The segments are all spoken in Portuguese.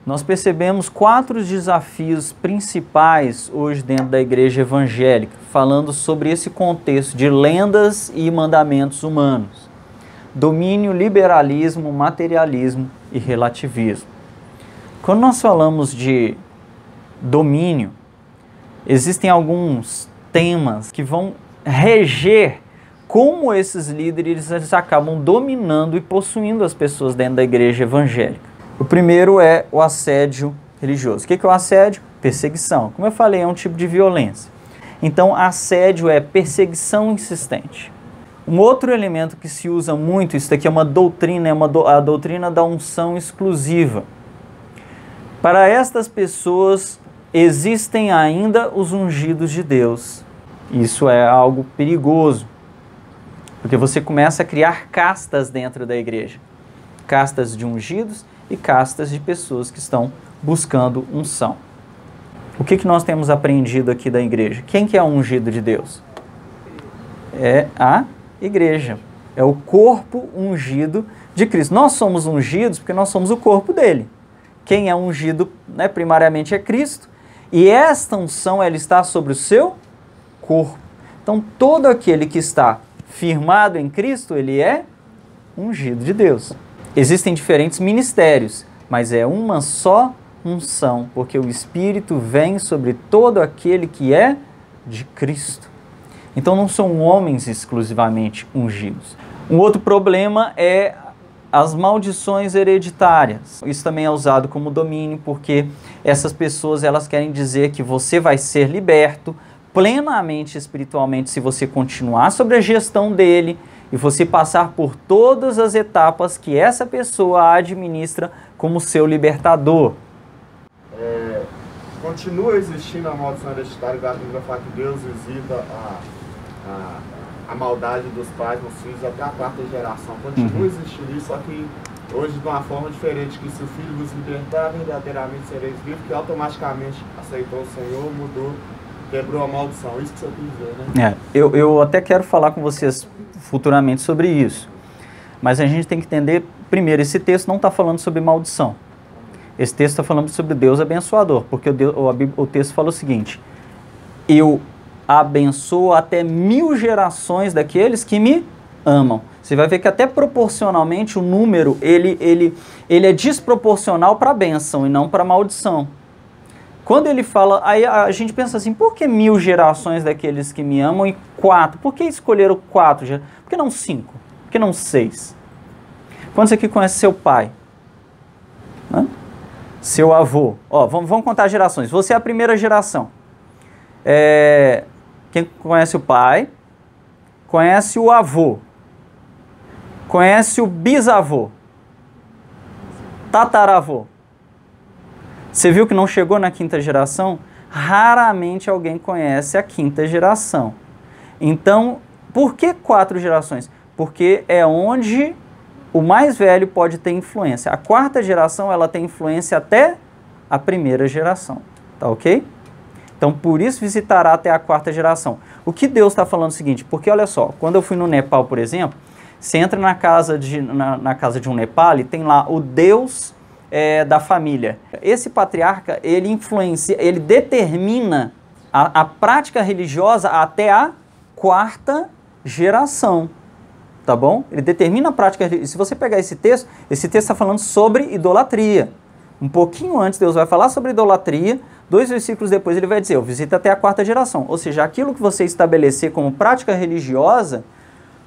Nós percebemos 4 desafios principais hoje dentro da igreja evangélica, falando sobre esse contexto de lendas e mandamentos humanos. Domínio, liberalismo, materialismo e relativismo. Quando nós falamos de domínio, existem alguns temas que vão reger como esses líderes eles acabam dominando e possuindo as pessoas dentro da igreja evangélica. O primeiro é o assédio religioso. O que é o assédio? Perseguição. Como eu falei, é um tipo de violência. Então, assédio é perseguição insistente. Um outro elemento que se usa muito, isso daqui é uma doutrina, a doutrina da unção exclusiva. Para estas pessoas, existem ainda os ungidos de Deus. Isso é algo perigoso, porque você começa a criar castas dentro da igreja. Castas de ungidos e castas de pessoas que estão buscando unção. O que nós temos aprendido aqui da igreja? Quem que é o ungido de Deus? É a igreja. É o corpo ungido de Cristo. Nós somos ungidos porque nós somos o corpo dele. Quem é ungido, né, primariamente é Cristo. E esta unção ela está sobre o seu corpo. Então todo aquele que está firmado em Cristo, ele é ungido de Deus. Existem diferentes ministérios, mas é uma só unção, porque o Espírito vem sobre todo aquele que é de Cristo. Então não são homens exclusivamente ungidos. Um outro problema é as maldições hereditárias. Isso também é usado como domínio, porque essas pessoas elas querem dizer que você vai ser liberto plenamente espiritualmente se você continuar sob a gestão dele e você passar por todas as etapas que essa pessoa administra como seu libertador. Continua existindo a maldição hereditária, a Bíblia fala que Deus visita a maldade dos pais nos filhos até a 4ª geração. Continua existindo isso, só que hoje de uma forma diferente, que se o filho vos libertar, verdadeiramente sereis vivos, que automaticamente aceitou o Senhor, mudou, quebrou a maldição. Isso que você quis dizer, né? Eu até quero falar com vocês futuramente sobre isso. Mas a gente tem que entender, primeiro, esse texto não está falando sobre maldição. Esse texto está falando sobre Deus abençoador, porque o texto fala o seguinte: eu abençoo até 1000 gerações daqueles que me amam. Você vai ver que até proporcionalmente o número, ele é desproporcional para a bênção e não para a maldição. Quando ele fala, aí a gente pensa assim, por que 1000 gerações daqueles que me amam e 4? Por que escolheram 4? Por que não 5? Por que não 6? Quantos aqui conhecem seu pai? Hã? Seu avô? Ó, vamos contar as gerações. Você é a primeira geração. Quem conhece o pai? Conhece o avô? Conhece o bisavô? Tataravô? Você viu que não chegou na 5ª geração? Raramente alguém conhece a 5ª geração. Então, por que 4 gerações? Porque é onde o mais velho pode ter influência. A 4ª geração, ela tem influência até a 1ª geração. Tá ok? Então, por isso visitará até a 4ª geração. O que Deus está falando é o seguinte, porque olha só, quando eu fui no Nepal, por exemplo, você entra na casa de um Nepal e tem lá o Deus da família. Esse patriarca, ele influencia, ele determina a prática religiosa até a 4ª geração. Tá bom? Ele determina a prática. Se você pegar esse texto está falando sobre idolatria. Um pouquinho antes, Deus vai falar sobre idolatria. 2 versículos depois, ele vai dizer, eu visito até a 4ª geração. Ou seja, aquilo que você estabelecer como prática religiosa,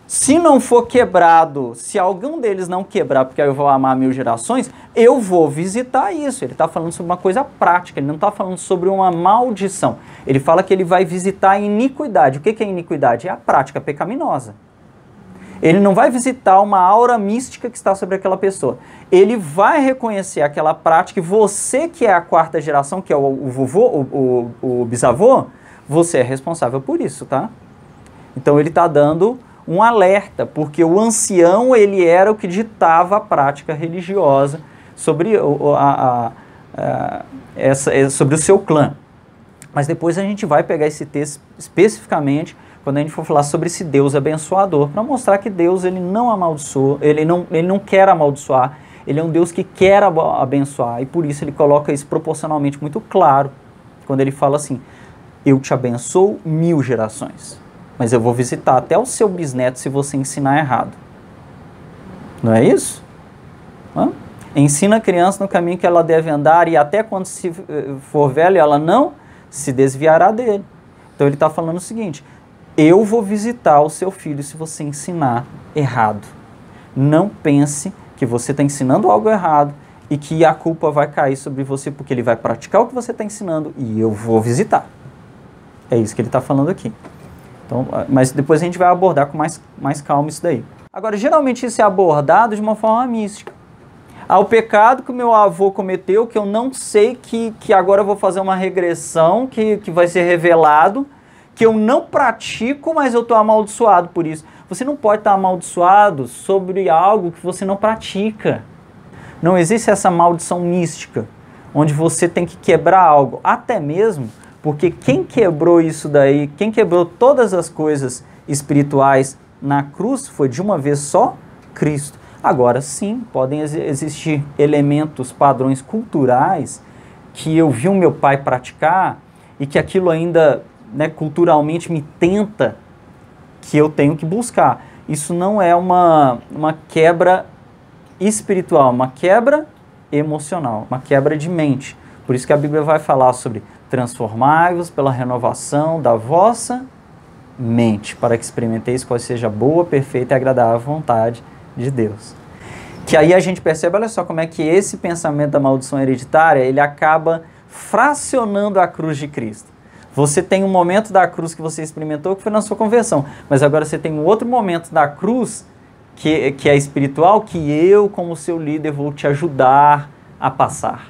se não for quebrado, se algum deles não quebrar, porque aí eu vou amar 1000 gerações, eu vou visitar isso. Ele está falando sobre uma coisa prática, ele não está falando sobre uma maldição. Ele fala que ele vai visitar a iniquidade. O que é iniquidade? É a prática pecaminosa. Ele não vai visitar uma aura mística que está sobre aquela pessoa. Ele vai reconhecer aquela prática e você que é a 4ª geração, que é o vovô, o bisavô, você é responsável por isso, tá? Então ele está dando um alerta, porque o ancião ele era o que ditava a prática religiosa sobre, sobre o seu clã. Mas depois a gente vai pegar esse texto especificamente quando a gente for falar sobre esse Deus abençoador, para mostrar que Deus ele não amaldiçoa, ele não quer amaldiçoar, Ele é um Deus que quer abençoar, e por isso ele coloca isso proporcionalmente muito claro, quando ele fala assim, eu te abençoo 1000 gerações, mas eu vou visitar até o seu bisneto se você ensinar errado. Não é isso? Ensina a criança no caminho que ela deve andar, e até quando se for velha, ela não se desviará dele. Então ele está falando o seguinte, eu vou visitar o seu filho se você ensinar errado. Não pense que você está ensinando algo errado e que a culpa vai cair sobre você, porque ele vai praticar o que você está ensinando e eu vou visitar. É isso que ele está falando aqui. Então, mas depois a gente vai abordar com mais calma isso daí. Agora, geralmente isso é abordado de uma forma mística. O pecado que o meu avô cometeu, que eu não sei, que agora eu vou fazer uma regressão, que vai ser revelado, que eu não pratico, mas eu estou amaldiçoado por isso. Você não pode estar amaldiçoado sobre algo que você não pratica. Não existe essa maldição mística, onde você tem que quebrar algo, até mesmo porque quem quebrou isso daí, quem quebrou todas as coisas espirituais na cruz foi de uma vez só Cristo. Agora sim, podem existir elementos, padrões culturais que eu vi o meu pai praticar e que aquilo ainda, né, culturalmente me tenta, que eu tenho que buscar. Isso não é uma quebra espiritual, uma quebra emocional, uma quebra de mente. Por isso que a Bíblia vai falar sobre transformai-vos pela renovação da vossa mente, para que experimenteis qual seja a boa, perfeita e agradável vontade de Deus. Que aí a gente percebe, olha só como é que esse pensamento da maldição hereditária, ele acaba fracionando a cruz de Cristo. Você tem um momento da cruz que você experimentou que foi na sua conversão, mas agora você tem um outro momento da cruz que é espiritual, que eu, como seu líder, vou te ajudar a passar.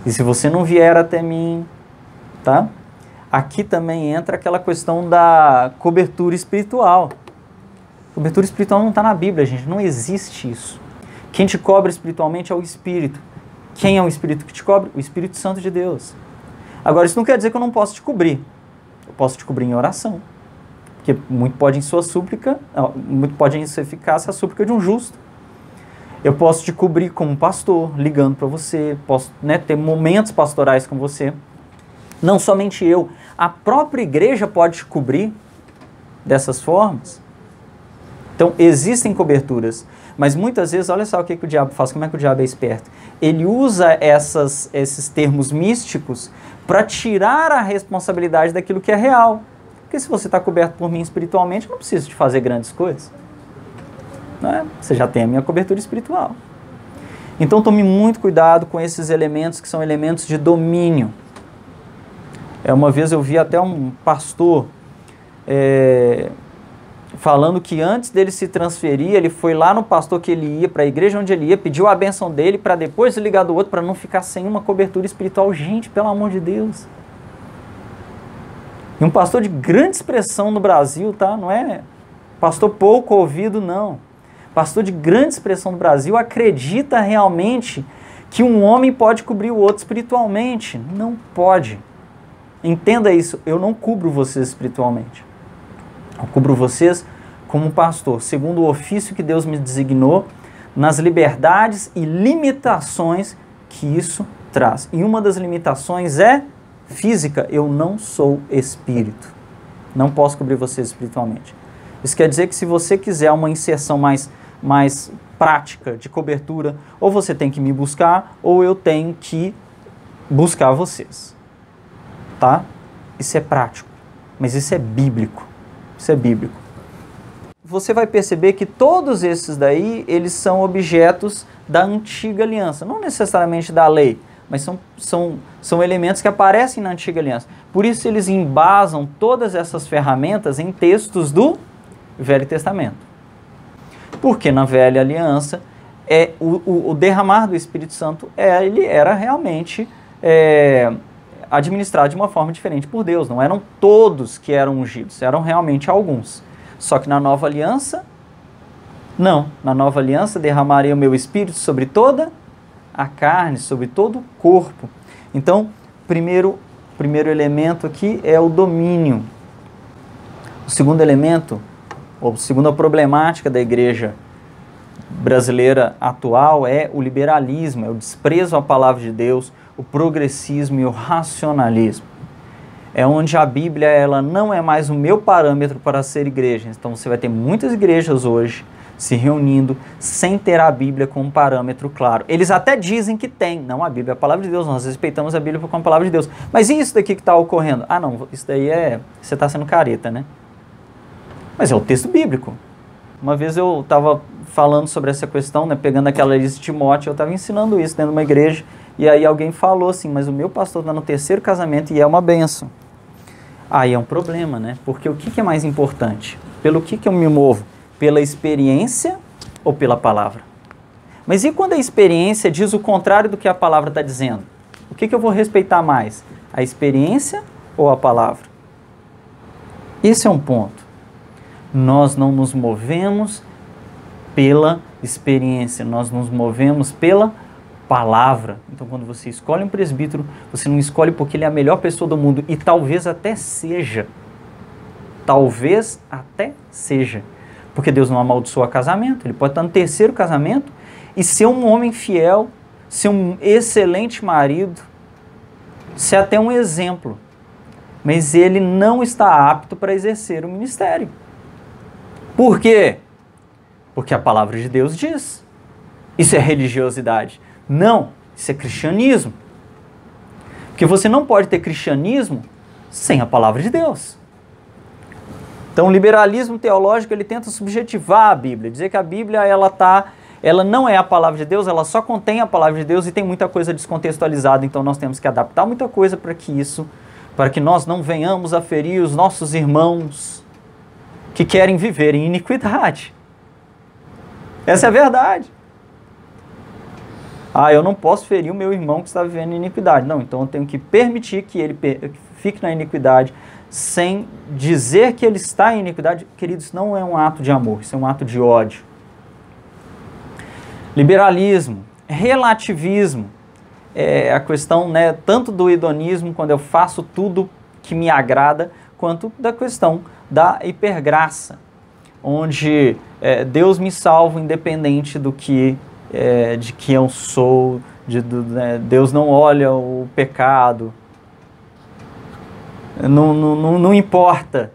E se você não vier até mim, tá? Aqui também entra aquela questão da cobertura espiritual. Cobertura espiritual não está na Bíblia, gente, não existe isso. Quem te cobre espiritualmente é o Espírito. Quem é o Espírito que te cobre? O Espírito Santo de Deus. Agora, isso não quer dizer que eu não posso te cobrir. Eu posso te cobrir em oração. Porque muito pode ser eficaz a súplica de um justo. Eu posso te cobrir como pastor, ligando para você. Posso, né, ter momentos pastorais com você. Não somente eu. A própria igreja pode te cobrir dessas formas. Então, existem coberturas. Mas muitas vezes, olha só o que o diabo faz, como é que o diabo é esperto. Ele usa esses termos místicos para tirar a responsabilidade daquilo que é real. Porque se você está coberto por mim espiritualmente, eu não preciso de fazer grandes coisas. Não é? Você já tem a minha cobertura espiritual. Então tome muito cuidado com esses elementos que são elementos de domínio. Uma vez eu vi até um pastor falando que antes dele se transferir, ele foi lá no pastor que ele ia, para a igreja onde ele ia, pediu a bênção dele para depois se ligar do outro, para não ficar sem uma cobertura espiritual. Gente, pelo amor de Deus. E um pastor de grande expressão no Brasil, tá? Não é pastor pouco ouvido, não. Pastor de grande expressão no Brasil acredita realmente que um homem pode cobrir o outro espiritualmente. Não pode. Entenda isso, eu não cubro vocês espiritualmente. Eu cubro vocês como pastor, segundo o ofício que Deus me designou, nas liberdades e limitações que isso traz. E uma das limitações é física. Eu não sou espírito. Não posso cobrir vocês espiritualmente. Isso quer dizer que se você quiser uma inserção mais prática de cobertura, ou você tem que me buscar, ou eu tenho que buscar vocês. Tá? Isso é prático, mas isso é bíblico. Isso é bíblico. Você vai perceber que todos esses daí, eles são objetos da antiga aliança. Não necessariamente da lei, mas são elementos que aparecem na antiga aliança. Por isso eles embasam todas essas ferramentas em textos do Velho Testamento. Porque na velha aliança, o derramar do Espírito Santo ele era realmente administrado de uma forma diferente por Deus. Não eram todos que eram ungidos, eram realmente alguns. Só que na nova aliança, não. Na nova aliança derramarei o meu Espírito sobre toda a carne, sobre todo o corpo. Então, primeiro elemento aqui é o domínio. O segundo elemento, ou segunda problemática da igreja brasileira atual é o liberalismo, é o desprezo à palavra de Deus, o progressismo e o racionalismo. É onde a Bíblia ela não é mais o meu parâmetro para ser igreja. Então você vai ter muitas igrejas hoje se reunindo sem ter a Bíblia como parâmetro claro. Eles até dizem que tem. Não, a Bíblia é a palavra de Deus, nós respeitamos a Bíblia como a palavra de Deus. Mas e isso daqui que está ocorrendo? Ah não, isso daí você está sendo careta, né? Mas é o texto bíblico. Uma vez eu estava falando sobre essa questão, né, pegando aquela lista de Timóteo, eu estava ensinando isso dentro de uma igreja, e aí alguém falou assim, mas o meu pastor está no 3º casamento e é uma bênção. Aí é um problema, né? Porque o que é mais importante? Pelo que eu me movo? Pela experiência ou pela palavra? Mas e quando a experiência diz o contrário do que a palavra está dizendo? O que eu vou respeitar mais? A experiência ou a palavra? Esse é um ponto. Nós não nos movemos pela experiência, nós nos movemos pela palavra. Então, quando você escolhe um presbítero, você não escolhe porque ele é a melhor pessoa do mundo, e talvez até seja. Talvez até seja. Porque Deus não amaldiçoa casamento, ele pode estar no 3º casamento e ser um homem fiel, ser um excelente marido, ser até um exemplo. Mas ele não está apto para exercer o ministério. Por quê? Porque a palavra de Deus diz. Isso é religiosidade. Não, isso é cristianismo. Porque você não pode ter cristianismo sem a palavra de Deus. Então o liberalismo teológico ele tenta subjetivar a Bíblia, dizer que a Bíblia ela não é a palavra de Deus, ela só contém a palavra de Deus e tem muita coisa descontextualizada, então nós temos que adaptar muita coisa para que nós não venhamos a ferir os nossos irmãos que querem viver em iniquidade. Essa é a verdade. Ah, eu não posso ferir o meu irmão que está vivendo em iniquidade. Não, então eu tenho que permitir que ele fique na iniquidade sem dizer que ele está em iniquidade. Queridos, isso não é um ato de amor, isso é um ato de ódio. Liberalismo, relativismo, é a questão, né, tanto do hedonismo, quando eu faço tudo que me agrada, quanto da questão da hipergraça, onde Deus me salva independente do que de quem eu sou, Deus não olha o pecado, não importa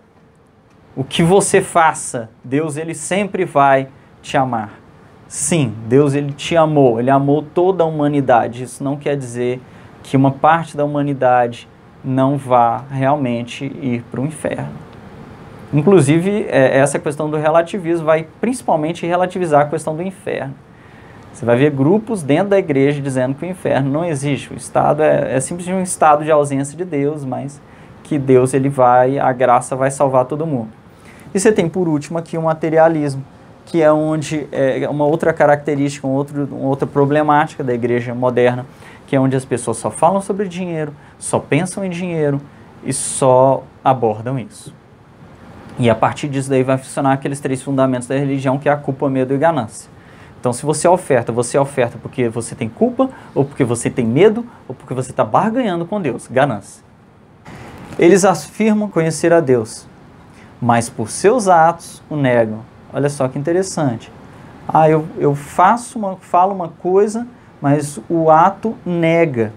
o que você faça, Deus ele sempre vai te amar. Sim, Deus ele te amou, ele amou toda a humanidade. Isso não quer dizer que uma parte da humanidade não vá realmente ir para o inferno. Inclusive, essa questão do relativismo vai principalmente relativizar a questão do inferno. Você vai ver grupos dentro da igreja dizendo que o inferno não existe. O estado é simplesmente um estado de ausência de Deus, mas que Deus a graça vai salvar todo mundo. E você tem por último aqui o materialismo, que é onde uma outra característica, uma outra problemática da igreja moderna, que é onde as pessoas só falam sobre dinheiro, só pensam em dinheiro e só abordam isso. E a partir disso daí vai funcionar aqueles 3 fundamentos da religião, que é a culpa, medo e ganância. Então, se você oferta porque você tem culpa, ou porque você tem medo, ou porque você está barganhando com Deus. Ganância. Eles afirmam conhecer a Deus, mas por seus atos o negam. Olha só que interessante. Eu falo uma coisa, mas o ato nega.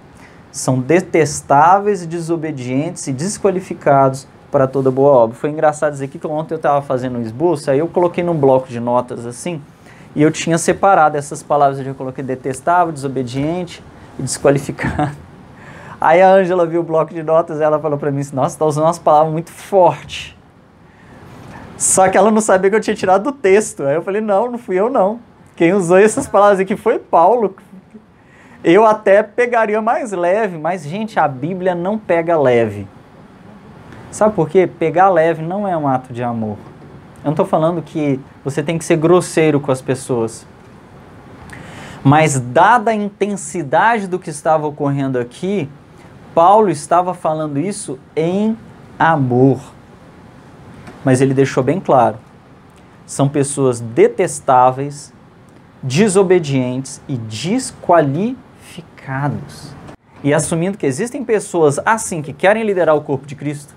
São detestáveis e desobedientes e desqualificados para toda boa obra. Foi engraçado dizer que ontem eu estava fazendo um esboço, aí eu coloquei num bloco de notas assim, e eu tinha separado essas palavras, eu coloquei detestável, desobediente e desqualificado. Aí a Ângela viu o bloco de notas e ela falou para mim assim, nossa, está usando umas palavras muito fortes. Só que ela não sabia que eu tinha tirado do texto. Aí eu falei, não fui eu não. Quem usou essas palavras aqui foi Paulo. Eu até pegaria mais leve, mas gente, a Bíblia não pega leve. Sabe por quê? Pegar leve não é um ato de amor. Eu não estou falando que você tem que ser grosseiro com as pessoas. Mas dada a intensidade do que estava ocorrendo aqui, Paulo estava falando isso em amor. Mas ele deixou bem claro, são pessoas detestáveis, desobedientes e desqualificados. E assumindo que existem pessoas assim que querem liderar o corpo de Cristo,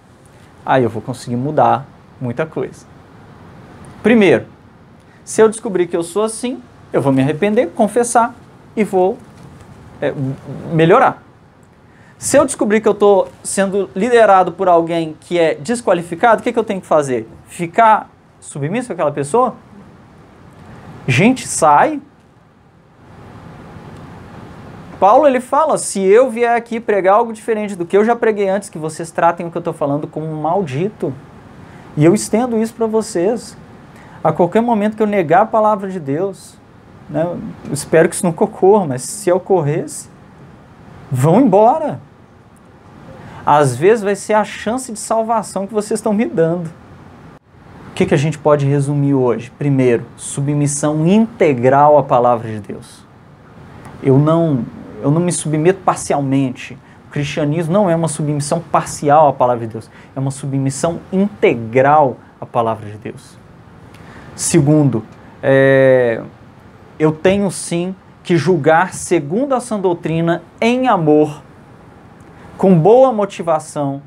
aí eu vou conseguir mudar muita coisa. Primeiro, se eu descobrir que eu sou assim, Eu vou me arrepender, confessar e vou melhorar. Se eu descobrir que eu estou sendo liderado por alguém que é desqualificado, o que eu tenho que fazer? Ficar submisso àquela pessoa? Gente, sai. Paulo, ele fala, se eu vier aqui pregar algo diferente do que eu já preguei antes, que vocês tratem o que eu estou falando como um maldito. E eu estendo isso para vocês. A qualquer momento que eu negar a palavra de Deus, né, eu espero que isso nunca ocorra, mas se ocorresse, vão embora. Às vezes vai ser a chance de salvação que vocês estão me dando. O que a gente pode resumir hoje? Primeiro, submissão integral à palavra de Deus. Eu não me submeto parcialmente. O cristianismo não é uma submissão parcial à palavra de Deus. É uma submissão integral à palavra de Deus. Segundo, eu tenho sim que julgar segundo a sã doutrina em amor, com boa motivação,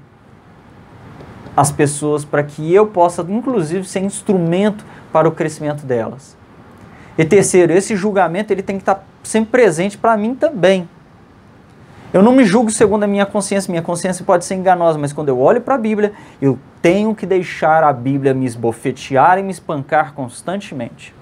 as pessoas para que eu possa, inclusive, ser instrumento para o crescimento delas. E terceiro, esse julgamento ele tem que estar sempre presente para mim também. Eu não me julgo segundo a minha consciência pode ser enganosa, mas quando eu olho para a Bíblia, eu tenho que deixar a Bíblia me esbofetear e me espancar constantemente.